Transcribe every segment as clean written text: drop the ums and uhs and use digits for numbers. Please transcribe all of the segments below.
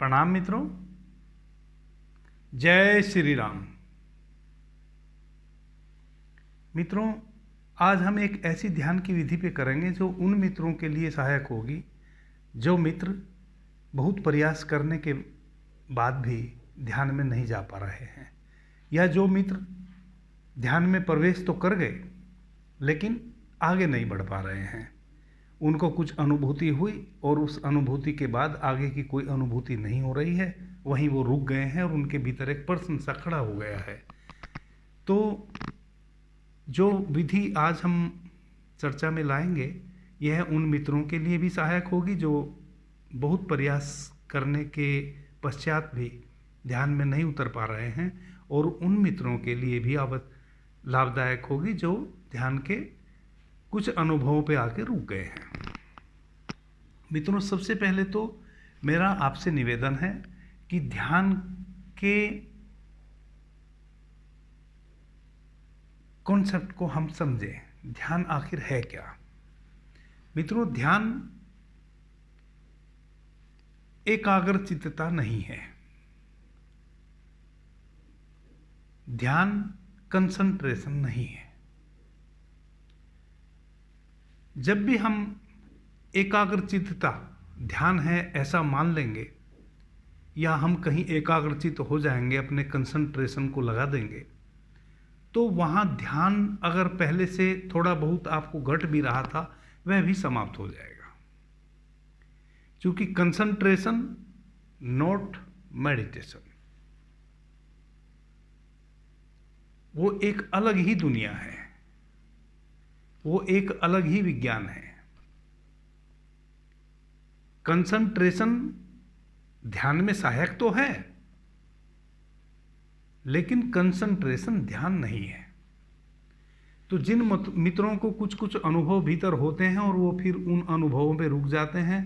प्रणाम मित्रों, जय श्री राम। मित्रों, आज हम एक ऐसी ध्यान की विधि पे करेंगे जो उन मित्रों के लिए सहायक होगी जो मित्र बहुत प्रयास करने के बाद भी ध्यान में नहीं जा पा रहे हैं, या जो मित्र ध्यान में प्रवेश तो कर गए लेकिन आगे नहीं बढ़ पा रहे हैं। उनको कुछ अनुभूति हुई और उस अनुभूति के बाद आगे की कोई अनुभूति नहीं हो रही है, वहीं वो रुक गए हैं और उनके भीतर एक प्रश्न सा खड़ा हो गया है। तो जो विधि आज हम चर्चा में लाएंगे, यह उन मित्रों के लिए भी सहायक होगी जो बहुत प्रयास करने के पश्चात भी ध्यान में नहीं उतर पा रहे हैं, और उन मित्रों के लिए भी लाभदायक होगी जो ध्यान के कुछ अनुभवों पे आके रुक गए हैं। मित्रों, सबसे पहले तो मेरा आपसे निवेदन है कि ध्यान के कॉन्सेप्ट को हम समझें। ध्यान आखिर है क्या? मित्रों, ध्यान एकाग्रचित्तता नहीं है। ध्यान कंसंट्रेशन नहीं है। जब भी हम एकाग्रचित्तता ध्यान है ऐसा मान लेंगे, या हम कहीं एकाग्रचित्त हो जाएंगे, अपने कंसंट्रेशन को लगा देंगे, तो वहाँ ध्यान अगर पहले से थोड़ा बहुत आपको घट भी रहा था, वह भी समाप्त हो जाएगा। क्योंकि कंसंट्रेशन नॉट मेडिटेशन, वो एक अलग ही दुनिया है, वो एक अलग ही विज्ञान है। कंसंट्रेशन ध्यान में सहायक तो है, लेकिन कंसंट्रेशन ध्यान नहीं है। तो जिन मित्रों को कुछ कुछ अनुभव भीतर होते हैं और वो फिर उन अनुभवों पे रुक जाते हैं,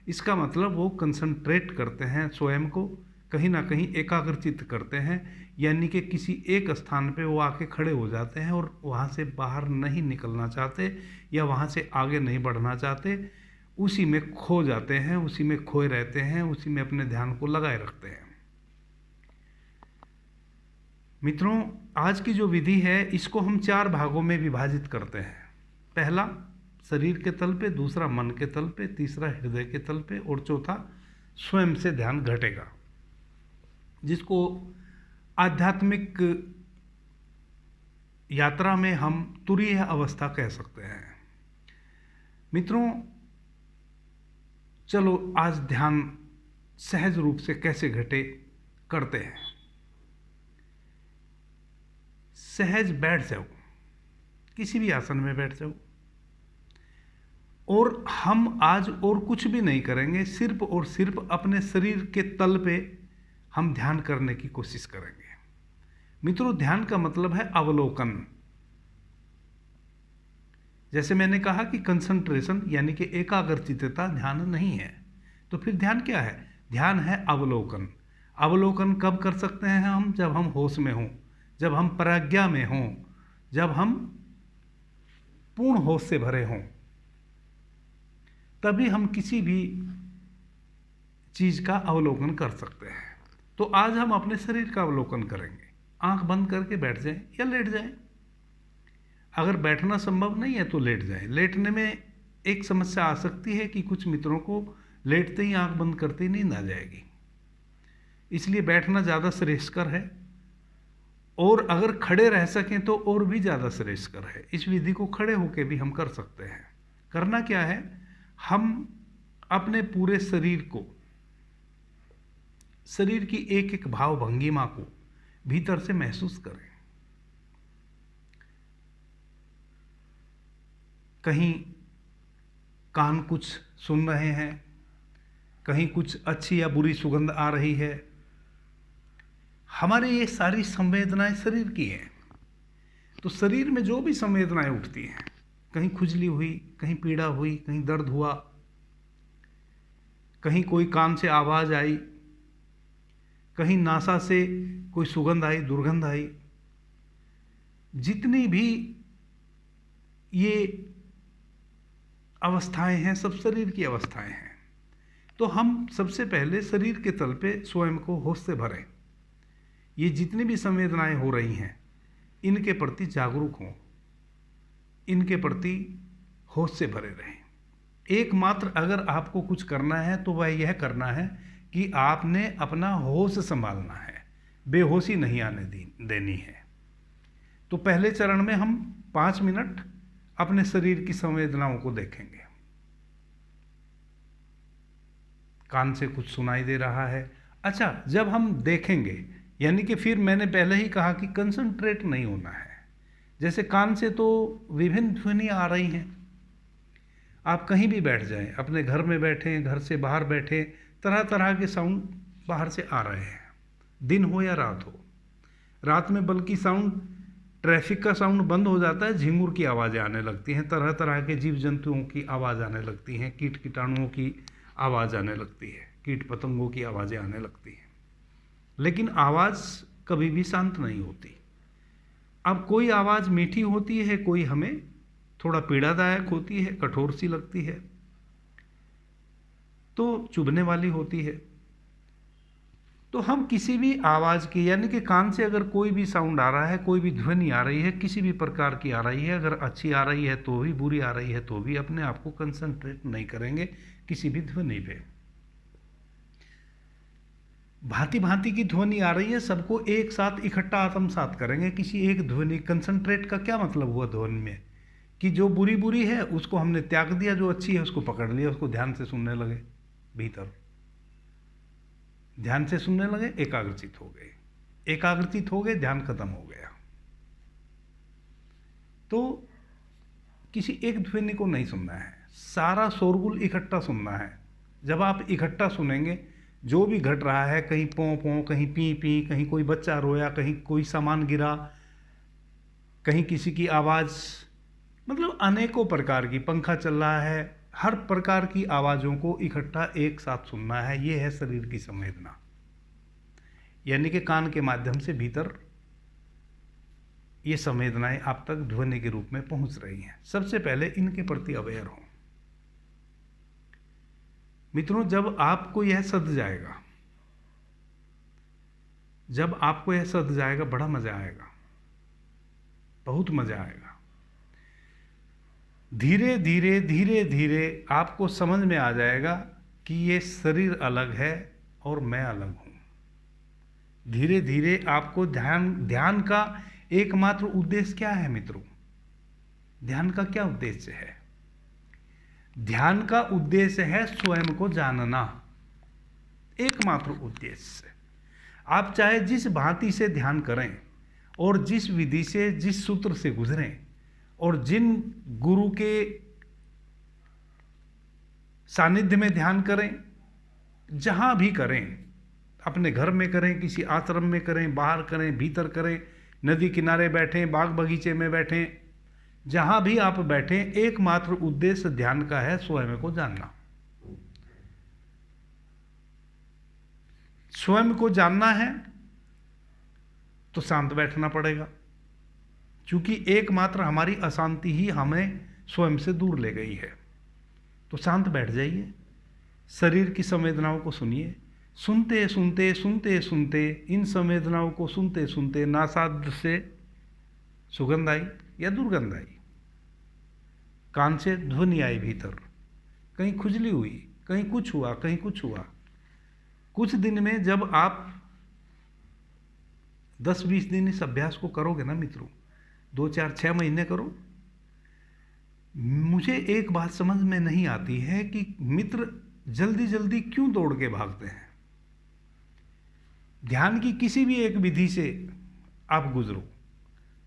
इसका मतलब वो कंसंट्रेट करते हैं, स्वयं को कहीं ना कहीं एकाग्रचित्त करते हैं, यानी कि किसी एक स्थान पे वो आके खड़े हो जाते हैं और वहाँ से बाहर नहीं निकलना चाहते या वहाँ से आगे नहीं बढ़ना चाहते, उसी में खो जाते हैं, उसी में खोए रहते हैं, उसी में अपने ध्यान को लगाए रखते हैं। मित्रों, आज की जो विधि है इसको हम 4 भागों में विभाजित करते हैं। पहला शरीर के तल पे, दूसरा मन के तल पे, तीसरा हृदय के तल पे, और चौथा स्वयं से ध्यान घटेगा, जिसको आध्यात्मिक यात्रा में हम तुरीय अवस्था कह सकते हैं। मित्रों, चलो आज ध्यान सहज रूप से कैसे घटे करते हैं। सहज बैठ जाओ, किसी भी आसन में बैठ जाओ, और हम आज और कुछ भी नहीं करेंगे, सिर्फ और सिर्फ अपने शरीर के तल पे हम ध्यान करने की कोशिश करेंगे। मित्रों, ध्यान का मतलब है अवलोकन। जैसे मैंने कहा कि कंसंट्रेशन यानी कि एकाग्रचित्तता ध्यान नहीं है, तो फिर ध्यान क्या है? ध्यान है अवलोकन। अवलोकन कब कर सकते हैं हम? जब हम होश में हों, जब हम प्रज्ञा में हों, जब हम पूर्ण होश से भरे हों, तभी हम किसी भी चीज का अवलोकन कर सकते हैं। तो आज हम अपने शरीर का अवलोकन करेंगे। आंख बंद करके बैठ जाएं या लेट जाएं। अगर बैठना संभव नहीं है तो लेट जाएं। लेटने में एक समस्या आ सकती है कि कुछ मित्रों को लेटते ही आंख बंद करते ही नींद आ जाएगी, इसलिए बैठना ज़्यादा श्रेयस्कर है, और अगर खड़े रह सकें तो और भी ज़्यादा श्रेयस्कर है। इस विधि को खड़े होकर भी हम कर सकते हैं। करना क्या है? हम अपने पूरे शरीर को, शरीर की एक एक भाव भंगिमा को भीतर से महसूस करें। कहीं कान कुछ सुन रहे हैं, कहीं कुछ अच्छी या बुरी सुगंध आ रही है। हमारे ये सारी संवेदनाएं शरीर की हैं। तो शरीर में जो भी संवेदनाएं उठती हैं, कहीं खुजली हुई, कहीं पीड़ा हुई, कहीं दर्द हुआ, कहीं कोई कान से आवाज आई, कहीं नासा से कोई सुगंध आई, दुर्गंध आई, जितनी भी ये अवस्थाएं हैं सब शरीर की अवस्थाएं हैं। तो हम सबसे पहले शरीर के तल पे स्वयं को होश से भरें। ये जितनी भी संवेदनाएं हो रही हैं, इनके प्रति जागरूक हों, इनके प्रति होश से भरे रहें। एकमात्र अगर आपको कुछ करना है तो वह यह करना है कि आपने अपना होश संभालना है, बेहोशी नहीं आने देनी है। तो पहले चरण में हम 5 मिनट अपने शरीर की संवेदनाओं को देखेंगे। कान से कुछ सुनाई दे रहा है। अच्छा, जब हम देखेंगे, यानी कि फिर मैंने पहले ही कहा कि कंसंट्रेट नहीं होना है। जैसे कान से तो विभिन्न ध्वनि आ रही हैं, आप कहीं भी बैठ जाएं, अपने घर में बैठें, घर से बाहर बैठे, तरह तरह के साउंड बाहर से आ रहे हैं, दिन हो या रात हो। रात में बल्कि साउंड, ट्रैफिक का साउंड बंद हो जाता है, झिंगुर की आवाज़ें आने लगती हैं, तरह तरह के जीव जंतुओं की आवाज़ आने लगती हैं, कीट कीटाणुओं की आवाज़ आने लगती है, कीट पतंगों की आवाज़ें आने लगती हैं। लेकिन आवाज़ कभी भी शांत नहीं होती। अब कोई आवाज़ मीठी होती है, कोई हमें थोड़ा पीड़ादायक होती है, कठोर सी लगती है, तो चुभने वाली होती है। तो हम किसी भी आवाज़ की, यानी कि कान से अगर कोई भी साउंड आ रहा है, कोई भी ध्वनि आ रही है, किसी भी प्रकार की आ रही है, अगर अच्छी आ रही है तो भी, बुरी आ रही है तो भी, अपने आप को कंसंट्रेट नहीं करेंगे किसी भी ध्वनि पे। भांति भांति की ध्वनि आ रही है, सबको एक साथ इकट्ठा आत्मसात करेंगे किसी एक ध्वनि। कंसंट्रेट का क्या मतलब हुआ ध्वनि में, कि जो बुरी बुरी है उसको हमने त्याग दिया, जो अच्छी है उसको पकड़ लिया, उसको ध्यान से सुनने लगे, भीतर ध्यान से सुनने लगे, एकाग्रचित हो गए। एकाग्रचित हो गए, ध्यान खत्म हो गया। तो किसी एक ध्वनि को नहीं सुनना है, सारा शोरगुल इकट्ठा सुनना है। जब आप इकट्ठा सुनेंगे, जो भी घट रहा है, कहीं पों पों, कहीं पी पी, कहीं कोई बच्चा रोया, कहीं कोई सामान गिरा, कहीं किसी की आवाज़, मतलब अनेकों प्रकार की, पंखा चल रहा है, हर प्रकार की आवाज़ों को इकट्ठा एक साथ सुनना है। ये है शरीर की संवेदना, यानी कि कान के माध्यम से भीतर ये संवेदनाएं आप तक ध्वनि के रूप में पहुंच रही हैं। सबसे पहले इनके प्रति अवेयर हों। मित्रों, जब आपको यह सध जाएगा, जब आपको यह सध जाएगा, बड़ा मजा आएगा, बहुत मजा आएगा। धीरे धीरे धीरे धीरे आपको समझ में आ जाएगा कि ये शरीर अलग है और मैं अलग हूं। धीरे धीरे आपको ध्यान का एकमात्र उद्देश्य क्या है मित्रों? ध्यान का क्या उद्देश्य है? ध्यान का उद्देश्य है स्वयं को जानना, एकमात्र उद्देश्य। आप चाहे जिस भांति से ध्यान करें और जिस विधि से, जिस सूत्र से गुजरें और जिन गुरु के सानिध्य में ध्यान करें, जहां भी करें, अपने घर में करें, किसी आश्रम में करें, बाहर करें, भीतर करें, नदी किनारे बैठें, बाग बगीचे में बैठें, जहां भी आप बैठें, एकमात्र उद्देश्य ध्यान का है स्वयं को जानना। स्वयं को जानना है तो शांत बैठना पड़ेगा, क्योंकि एकमात्र हमारी अशांति ही हमें स्वयं से दूर ले गई है। तो शांत बैठ जाइए, शरीर की संवेदनाओं को सुनिए। सुनते सुनते सुनते सुनते इन संवेदनाओं को सुनते सुनते नासाद से सुगंध आई या दुर्गंध आई, कान से ध्वनि आई भीतर, कहीं खुजली हुई, कहीं कुछ हुआ, कहीं कुछ हुआ। कुछ दिन में जब आप 10-20 दिन इस अभ्यास को करोगे ना मित्रों, 2-4-6 महीने करो, मुझे एक बात समझ में नहीं आती है कि मित्र जल्दी जल्दी क्यों दौड़ के भागते हैं। ध्यान की किसी भी एक विधि से आप गुजरो,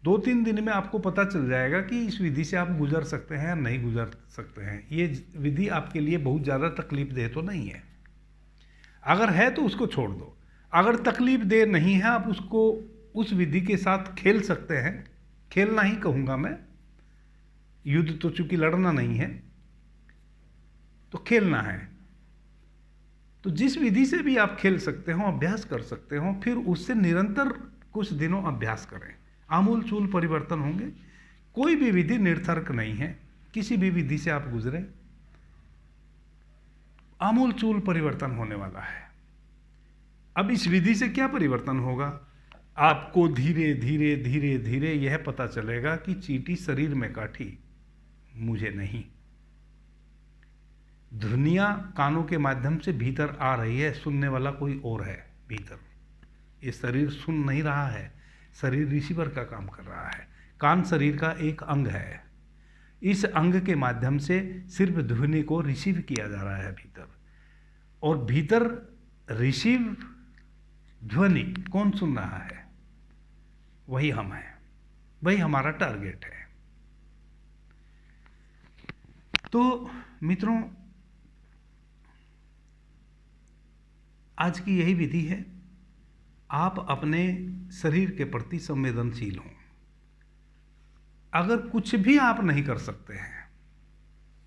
2-3 दिन में आपको पता चल जाएगा कि इस विधि से आप गुजर सकते हैं या नहीं गुजर सकते हैं। ये विधि आपके लिए बहुत ज़्यादा तकलीफ दे तो नहीं है। अगर है तो उसको छोड़ दो, अगर तकलीफ दे नहीं है, आप उसको उस विधि के साथ खेल सकते हैं। खेलना ही कहूँगा मैं, युद्ध तो चूंकि लड़ना नहीं है, तो खेलना है। तो जिस विधि से भी आप खेल सकते हो, अभ्यास कर सकते हो, फिर उससे निरंतर कुछ दिनों अभ्यास करें, आमूल चूल परिवर्तन होंगे। कोई भी विधि निरर्थक नहीं है, किसी भी विधि से आप गुजरें, आमूलचूल परिवर्तन होने वाला है। अब इस विधि से क्या परिवर्तन होगा? आपको धीरे धीरे धीरे धीरे यह पता चलेगा कि चींटी शरीर में काठी, मुझे नहीं। ध्वनियाँ कानों के माध्यम से भीतर आ रही है, सुनने वाला कोई और है भीतर। ये शरीर सुन नहीं रहा है, शरीर रिसीवर का काम कर रहा है। कान शरीर का एक अंग है। इस अंग के माध्यम से सिर्फ ध्वनि को रिसीव किया जा रहा है भीतर, और भीतर रिसीव ध्वनि कौन सुन रहा है? वही हम हैं, वही हमारा टारगेट है। तो मित्रों, आज की यही विधि है। आप अपने शरीर के प्रति संवेदनशील हों। अगर कुछ भी आप नहीं कर सकते हैं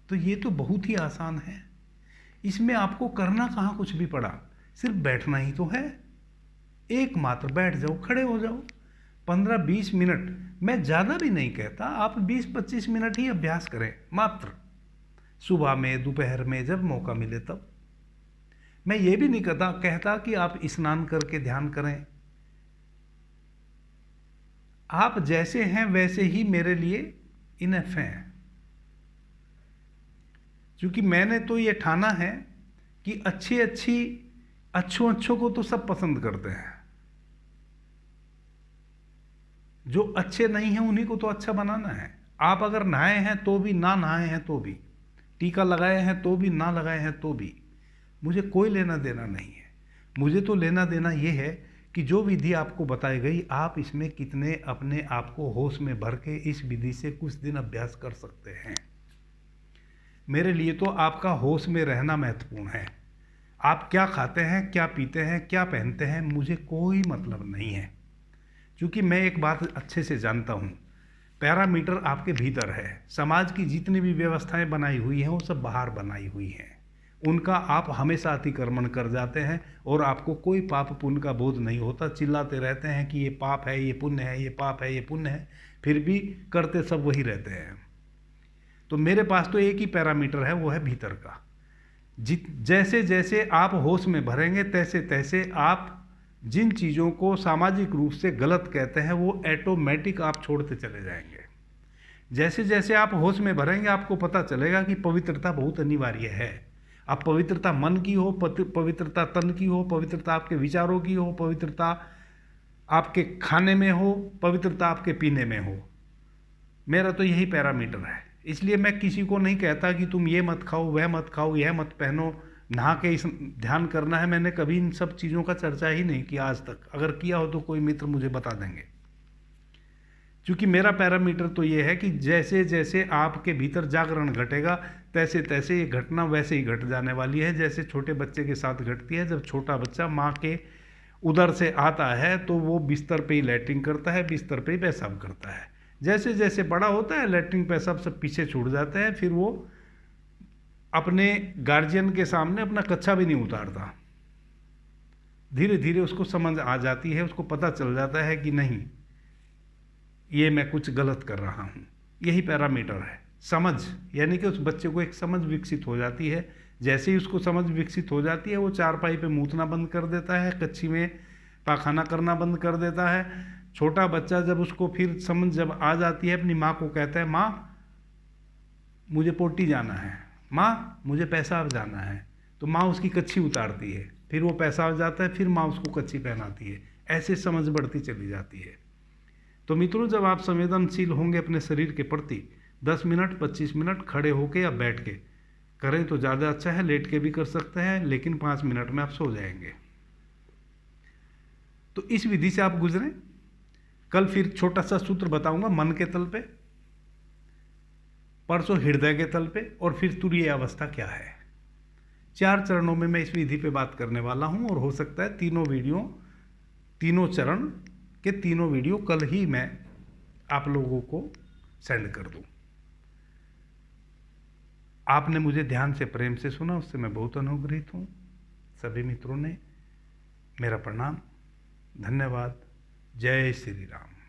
तो ये तो बहुत ही आसान है। इसमें आपको करना कहाँ कुछ भी पड़ा, सिर्फ बैठना ही तो है। एकमात्र बैठ जाओ, खड़े हो जाओ। 15-20 मिनट, मैं ज़्यादा भी नहीं कहता, आप 20-25 मिनट ही अभ्यास करें मात्र। सुबह में, दोपहर में, जब मौका मिले तब। मैं ये भी नहीं कहता कि आप स्नान करके ध्यान करें। आप जैसे हैं वैसे ही मेरे लिए इनफ हैं। क्योंकि मैंने तो ये ठाना है कि अच्छों को तो सब पसंद करते हैं। जो अच्छे नहीं हैं उन्हीं को तो अच्छा बनाना है। आप अगर नहाए हैं तो भी, ना नहाए हैं तो भी, टीका लगाए हैं तो भी, ना लगाए हैं तो भी, मुझे कोई लेना देना नहीं है। मुझे तो लेना देना ये है कि जो विधि आपको बताई गई, आप इसमें कितने अपने आप को होश में भर के इस विधि से कुछ दिन अभ्यास कर सकते हैं। मेरे लिए तो आपका होश में रहना महत्वपूर्ण है। आप क्या खाते हैं, क्या पीते हैं, क्या पहनते हैं, मुझे कोई मतलब नहीं है। क्योंकि मैं एक बात अच्छे से जानता हूँ, पैरामीटर आपके भीतर है। समाज की जितनी भी व्यवस्थाएं बनाई हुई हैं वो सब बाहर बनाई हुई हैं। उनका आप हमेशा अतिक्रमण कर जाते हैं और आपको कोई पाप पुण्य का बोध नहीं होता। चिल्लाते रहते हैं कि ये पाप है, ये पुण्य है, ये पाप है, ये पुण्य है, फिर भी करते सब वही रहते हैं। तो मेरे पास तो एक ही पैरामीटर है, वो है भीतर का। जैसे जैसे आप होश में भरेंगे तैसे तैसे आप जिन चीज़ों को सामाजिक रूप से गलत कहते हैं वो ऑटोमेटिक आप छोड़ते चले जाएंगे। जैसे जैसे आप होश में भरेंगे आपको पता चलेगा कि पवित्रता बहुत अनिवार्य है। अब पवित्रता मन की हो, पवित्रता तन की हो, पवित्रता आपके विचारों की हो, पवित्रता आपके खाने में हो, पवित्रता आपके पीने में हो। मेरा तो यही पैरामीटर है। इसलिए मैं किसी को नहीं कहता कि तुम ये मत खाओ, वह मत खाओ, यह मत पहनो, नहा के इस ध्यान करना है। मैंने कभी इन सब चीज़ों का चर्चा ही नहीं किया आज तक। अगर किया हो तो कोई मित्र मुझे बता देंगे। क्योंकि मेरा पैरामीटर तो ये है कि जैसे जैसे आपके भीतर जागरण घटेगा तैसे तैसे ये घटना वैसे ही घट जाने वाली है, जैसे छोटे बच्चे के साथ घटती है। जब छोटा बच्चा माँ के उदर से आता है तो वो बिस्तर पे ही लैट्रिन करता है, बिस्तर पे ही पेशाब करता है। जैसे जैसे बड़ा होता है लैट्रिन पेशाब सब पीछे छूट जाते हैं, फिर वो अपने गार्जियन के सामने अपना कच्छा भी नहीं उतारता। धीरे धीरे उसको समझ आ जाती है, उसको पता चल जाता है कि नहीं ये मैं कुछ गलत कर रहा हूँ। यही पैरामीटर है, समझ। यानी कि उस बच्चे को एक समझ विकसित हो जाती है। जैसे ही उसको समझ विकसित हो जाती है वो चारपाई पे मूतना बंद कर देता है, कच्ची में पाखाना करना बंद कर देता है। छोटा बच्चा जब उसको फिर समझ जब आ जाती है, अपनी माँ को कहता है माँ मुझे पोटी जाना है, माँ मुझे पेशाब जाना है, तो माँ उसकी कच्छी उतारती है, फिर वो पेशाब जाता है, फिर माँ उसको कच्छी पहनाती है। ऐसे समझ बढ़ती चली जाती है। तो मित्रों, जब आप संवेदनशील होंगे अपने शरीर के प्रति, 10 मिनट 25 मिनट खड़े होके या बैठ के करें तो ज़्यादा अच्छा है। लेट के भी कर सकते हैं, लेकिन 5 मिनट में आप सो जाएंगे। तो इस विधि से आप गुजरें। कल फिर छोटा सा सूत्र बताऊंगा मन के तल पे, परसों हृदय के तल पे, और फिर तुरीय अवस्था क्या है। 4 चरणों में मैं इस विधि पे बात करने वाला हूं, और हो सकता है तीनों चरण के तीनों वीडियो कल ही मैं आप लोगों को सेंड कर दूं। आपने मुझे ध्यान से प्रेम से सुना, उससे मैं बहुत अनुग्रहित हूं। सभी मित्रों ने मेरा प्रणाम, धन्यवाद। जय श्री राम।